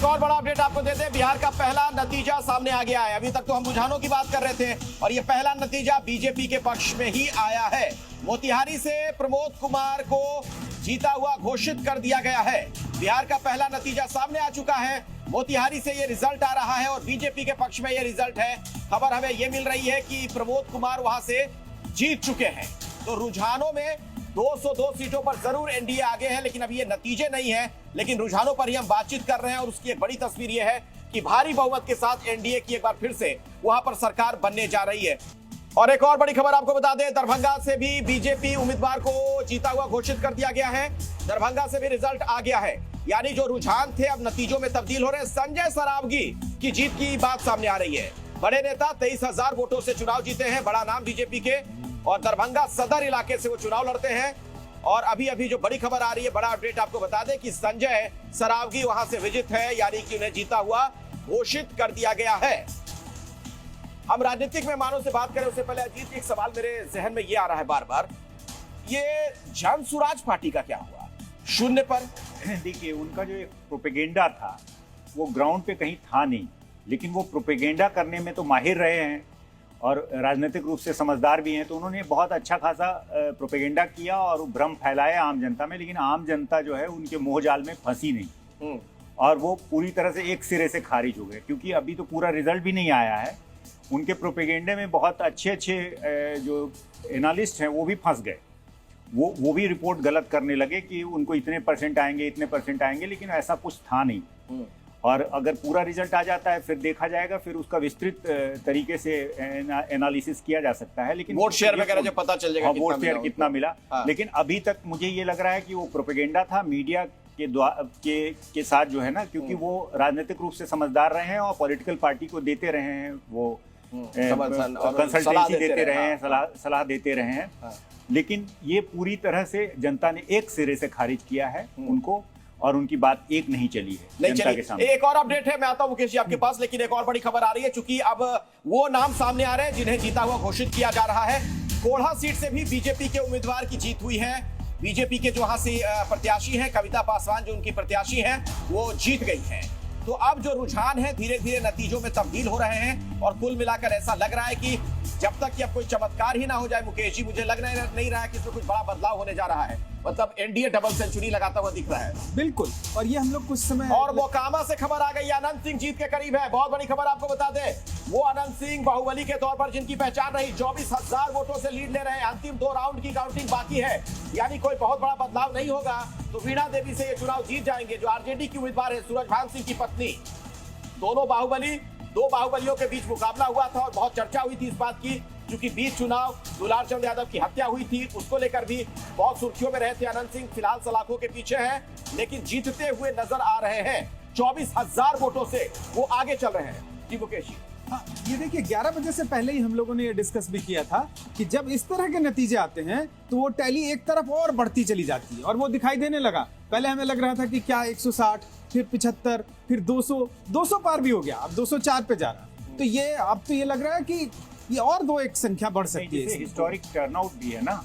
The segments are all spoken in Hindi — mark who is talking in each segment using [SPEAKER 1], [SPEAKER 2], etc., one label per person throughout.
[SPEAKER 1] और बड़ा अपडेट आपको देते हैं। बिहार का पहला नतीजा सामने आ गया है। अभी तक तो हम रुझानों की बात कर रहे थे और ये पहला नतीजा बीजेपी के पक्ष में ही आया है। मोतिहारी से प्रमोद कुमार को जीता हुआ घोषित कर दिया गया है। बिहार का पहला नतीजा सामने आ चुका है। मोतिहारी से ये रिजल्ट आ रहा है और बीजेपी के पक्ष में ये रिजल्ट है। खबर हमें ये मिल रही है कि प्रमोद कुमार वहां से जीत चुके हैं। तो रुझानों में 202 सीटों पर जरूर एनडीए आगे है, लेकिन अभी ये नतीजे नहीं है। लेकिन रुझानों पर ही हम बातचीत कर रहे हैं और उसकी एक बड़ी तस्वीर ये है कि भारी बहुमत के साथ एनडीए की एक बार फिर से वहां पर सरकार बनने जा रही है। और एक और बड़ी खबर आपको बता दें, दरभंगा से भी बीजेपी उम्मीदवार को जीता हुआ घोषित कर दिया गया है। दरभंगा से भी रिजल्ट आ गया है, यानी जो रुझान थे अब नतीजों में तब्दील हो रहे हैं। संजय सरावगी की जीत की बात सामने आ रही है। बड़े नेता 23,000 वोटों से चुनाव जीते हैं, बड़ा नाम बीजेपी के, और दरभंगा सदर इलाके से वो चुनाव लड़ते हैं। और अभी जो बड़ी खबर आ रही है, बड़ा अपडेट आपको बता दें कि संजय सरावगी वहां से विजित है, यानी कि उन्हें जीता हुआ घोषित कर दिया गया है। हम राजनीतिक मेहमानों से बात करें उससे पहले अजीत, एक सवाल मेरे जहन में ये आ रहा है बार बार, ये जन सुराज पार्टी का क्या हुआ? शून्य पर।
[SPEAKER 2] देखिए, उनका जो एक प्रोपेगेंडा था वो ग्राउंड पे कहीं था नहीं, लेकिन वो प्रोपेगेंडा करने में तो माहिर रहे हैं और राजनीतिक रूप से समझदार भी हैं। तो उन्होंने बहुत अच्छा खासा प्रोपेगेंडा किया और भ्रम फैलाया आम जनता में, लेकिन आम जनता जो है उनके मोहजाल में फंसी नहीं और वो पूरी तरह से एक सिरे से खारिज हो गए, क्योंकि अभी तो पूरा रिजल्ट भी नहीं आया है। उनके प्रोपेगेंडे में बहुत अच्छे जो एनालिस्ट हैं वो भी फंस गए। वो भी रिपोर्ट गलत करने लगे कि उनको इतने परसेंट आएंगे, इतने परसेंट आएंगे, लेकिन ऐसा कुछ था नहीं। और अगर पूरा रिजल्ट आ जाता है फिर देखा जाएगा, फिर उसका विस्तृत तरीके से एनालिसिस किया जा सकता है। लेकिन
[SPEAKER 1] वोट शेयर वगैरह जब पता चल जाएगा
[SPEAKER 2] वोट शेयर कितना मिला। लेकिन अभी तक मुझे ये लग रहा है कि वो प्रोपेगेंडा था मीडिया के साथ जो है ना, क्योंकि वो राजनीतिक रूप से समझदार रहे हैं और पॉलिटिकल पार्टी को देते रहे हैं, वो कंसल्टेंसी देते रहे हैं, सलाह देते रहे हैं। लेकिन ये पूरी तरह से जनता ने एक सिरे से खारिज किया है उनको, और उनकी बात एक नहीं चली है जनता के सामने।
[SPEAKER 1] एक और अपडेट है, मैं आता हूं मुकेश जी आपके पास, लेकिन एक और बड़ी खबर आ रही है, चूंकि अब वो नाम सामने आ रहे हैं जिन्हें जीता हुआ घोषित किया जा रहा है। कोढ़ा सीट से भी बीजेपी के उम्मीदवार की जीत हुई है। बीजेपी के जो वहां से प्रत्याशी हैं, कविता पासवान जो उनकी प्रत्याशी हैं, वो जीत गई हैं। तो अब जो रुझान है धीरे धीरे नतीजों में तब्दील हो रहे हैं और कुल मिलाकर ऐसा लग रहा है कि जब तक कि अब कोई चमत्कार ही ना हो जाए मुकेश जी, मुझे लग नहीं रहा है कि इसमें कुछ बड़ा बदलाव होने जा रहा है। मतलब एनडीए डबल सेंचुरी लगाता हुआ दिख रहा है।
[SPEAKER 3] बिल्कुल, और ये हम लोग कुछ समय
[SPEAKER 1] और मोकामा से खबर आ गई, अनंत सिंह जीत के करीब है। बहुत बड़ी खबर आपको बता दें, वो अनंत सिंह बाहुबली के तौर पर जिनकी पहचान रही, 24,000 वोटों से लीड ले रहे हैं। अंतिम 2 राउंड की काउंटिंग बाकी है, यानी कोई बहुत बड़ा बदलाव नहीं होगा तो वीणा देवी से ये चुनाव जीत जाएंगे, जो आरजेडी की उम्मीदवार है, सूरजभान सिंह की पत्नी। दो बाहुबलियों के बीच मुकाबला हुआ था और बहुत चर्चा हुई थी इस बात की, क्योंकि बीच चुनाव दुलार चंद यादव की हत्या हुई थी, उसको लेकर भी बहुत सुर्खियों में रहे थे। अनंत सिंह फिलहाल सलाखों के पीछे हैं, लेकिन जीतते हुए नजर आ रहे हैं। 24,000 वोटों से वो आगे चल रहे हैं। जी मुकेश जी।
[SPEAKER 3] हाँ, ये देखिए 11 बजे से पहले ही हम लोगों ने ये डिस्कस भी किया था कि जब इस तरह के नतीजे आते हैं तो वो टैली एक तरफ और बढ़ती चली जाती है और वो दिखाई देने लगा। पहले हमें लग रहा था कि क्या 160, फिर 75, फिर 200 पार भी हो गया, अब 204 पे जा रहा। तो ये अब तो ये लग रहा है कि ये और एक संख्या बढ़ सकती है।
[SPEAKER 2] हिस्टोरिक टर्नआउट भी है ना।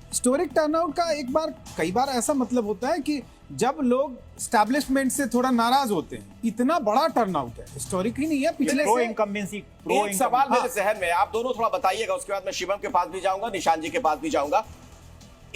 [SPEAKER 3] हिस्टोरिक टर्नआउट का कई बार ऐसा मतलब होता है कि जब लोग एस्टैब्लिशमेंट से थोड़ा नाराज होते हैं, इतना बड़ा टर्नआउट है, हिस्टोरिक ही नहीं है पिछले से।
[SPEAKER 1] एक सवाल मेरे जहन में, आप दोनों थोड़ा बताइएगा, उसके बाद मैं शिवम के पास भी जाऊंगा, निशान जी के पास भी जाऊंगा।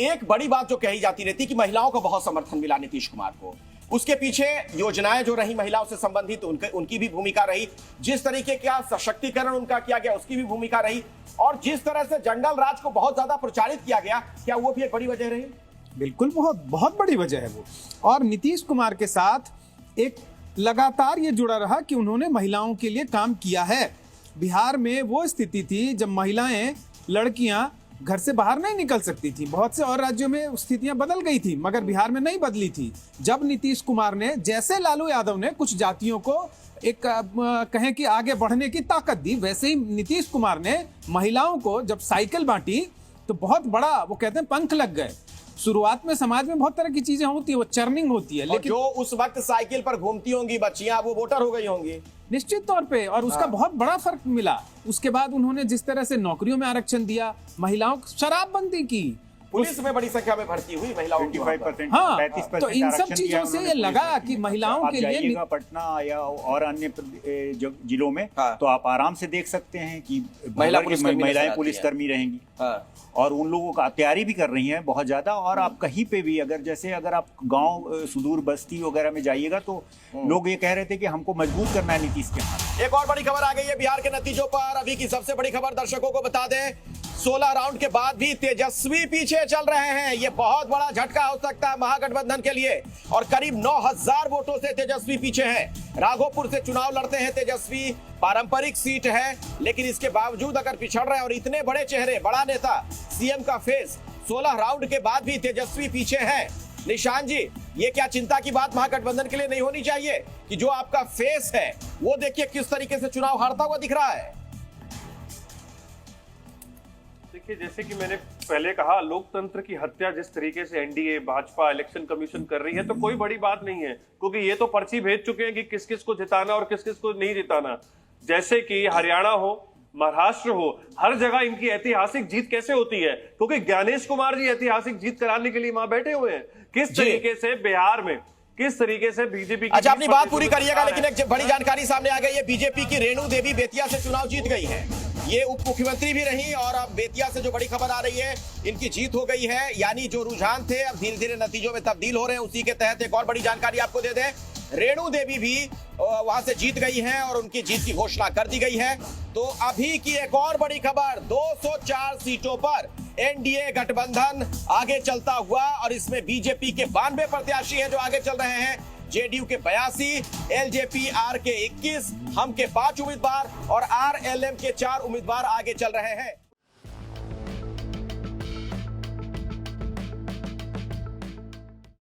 [SPEAKER 1] एक बड़ी बात जो कही जाती रहती कि महिलाओं को बहुत समर्थन मिला नीतीश कुमार को, उसके पीछे योजनाएं जो रही महिलाओं से संबंधित उनकी भी भूमिका रही, जिस तरीके का सशक्तिकरण उनका किया गया उसकी भी भूमिका रही, और जिस तरह से जंगल राज को बहुत ज्यादा प्रचारित किया गया, क्या वो भी एक बड़ी वजह रही?
[SPEAKER 3] बिल्कुल, बहुत बड़ी वजह है वो। और नीतीश कुमार के साथ एक लगातार ये जुड़ा रहा कि उन्होंने महिलाओं के लिए काम किया है। बिहार में वो स्थिति थी जब महिलाएं, लड़कियां घर से बाहर नहीं निकल सकती थी। बहुत से और राज्यों में स्थितियां बदल गई थी, मगर बिहार में नहीं बदली थी। जब नीतीश कुमार ने, जैसे लालू यादव ने कुछ जातियों को एक कहें कि आगे बढ़ने की ताकत दी, वैसे ही नीतीश कुमार ने महिलाओं को जब साइकिल बांटी तो बहुत बड़ा, वो कहते हैं, पंख लग गए। शुरुआत में समाज में बहुत तरह की चीजें होती है, वो चर्निंग होती है, लेकिन
[SPEAKER 1] जो उस वक्त साइकिल पर घूमती होंगी बच्चियां, वो वोटर हो गई होंगी
[SPEAKER 3] निश्चित तौर पे, और उसका बहुत बड़ा फर्क मिला। उसके बाद उन्होंने जिस तरह से नौकरियों में आरक्षण दिया, महिलाओं शराबबंदी की,
[SPEAKER 1] पुलिस में बड़ी संख्या में भर्ती हुई महिलाओं की वहाँ पर।
[SPEAKER 2] 25%,
[SPEAKER 3] हाँ,
[SPEAKER 2] 35%
[SPEAKER 3] तो इन सब
[SPEAKER 2] आरक्षण दिया
[SPEAKER 3] चीजों से
[SPEAKER 2] उन्होंने
[SPEAKER 3] ये
[SPEAKER 2] पुलिस
[SPEAKER 3] लगा
[SPEAKER 2] में।
[SPEAKER 3] कि महिलाओं
[SPEAKER 2] आप
[SPEAKER 3] के लिए
[SPEAKER 2] जाइएगा पटना या और अन्य जिलों में,
[SPEAKER 1] हाँ।
[SPEAKER 2] तो आप आराम से देख सकते हैं कि
[SPEAKER 1] महिला
[SPEAKER 2] भर के
[SPEAKER 1] पुलिसकर्मी नजर
[SPEAKER 2] महिलाएं
[SPEAKER 1] आती
[SPEAKER 2] पुलिसकर्मी रहेंगी,
[SPEAKER 1] हाँ।
[SPEAKER 2] और उन लोगों का तैयारी भी कर रही हैं बहुत ज्यादा। और आप कहीं पे भी अगर आप गांव सुदूर बस्ती वगैरह में जाइएगा तो लोग ये कह रहे थे कि हमको मजबूत करना है नीतीश के हाथ।
[SPEAKER 1] एक और बड़ी खबर आ गई है बिहार के नतीजों पर। अभी की सबसे बड़ी खबर दर्शकों को बता दें, 16 राउंड के बाद भी तेजस्वी पीछे चल रहे हैं। ये बहुत बड़ा झटका हो सकता है महागठबंधन के लिए, और करीब 9000 वोटों से तेजस्वी पीछे हैं। राघोपुर से चुनाव लड़ते हैं तेजस्वी, पारंपरिक सीट है, लेकिन इसके बावजूद अगर पिछड़ रहे हैं और इतने बड़े चेहरे, बड़ा नेता, सीएम का फेस, 16 राउंड के बाद भी तेजस्वी पीछे हैं। निशान जी, ये क्या चिंता की बात महागठबंधन के लिए नहीं होनी चाहिए कि जो आपका फेस है वो देखिए किस तरीके से चुनाव हारता हुआ दिख रहा है?
[SPEAKER 4] देखिए, जैसे कि मैंने पहले कहा, लोकतंत्र की हत्या जिस तरीके से एनडीए भाजपा इलेक्शन कमीशन कर रही है तो कोई बड़ी बात नहीं है, क्योंकि ये तो पर्ची भेज चुके हैं कि किस किस को जिताना और किस किस को नहीं जिताना। जैसे कि हरियाणा हो, महाराष्ट्र हो, हर जगह इनकी ऐतिहासिक जीत कैसे होती है, क्योंकि ज्ञानेश कुमार जी ऐतिहासिक जीत कराने के लिए वहां बैठे हुए हैं। किस तरीके से बिहार में, किस तरीके से बीजेपी,
[SPEAKER 1] अच्छा अपनी बात पूरी करिएगा, लेकिन एक बड़ी जानकारी सामने आ गई है, बीजेपी की रेणु देवी बेतिया से चुनाव जीत गई है। ये उप मुख्यमंत्री भी रही, और अब बेतिया से जो बड़ी खबर आ रही है, इनकी जीत हो गई है। यानी जो रुझान थे अब धीरे धीरे नतीजों में तब्दील हो रहे हैं। उसी के तहत एक और बड़ी जानकारी आपको दे दें, रेणु देवी भी वहां से जीत गई हैं और उनकी जीत की घोषणा कर दी गई है। तो अभी की एक और बड़ी खबर, 204 सीटों पर एनडीए गठबंधन आगे चलता हुआ, और इसमें बीजेपी के 92 प्रत्याशी हैं जो आगे चल रहे हैं, जेडीयू के 82, एलजेपी आर के 21, हम के 5 उम्मीदवार और आरएलएम के 4 उम्मीदवार आगे चल रहे हैं।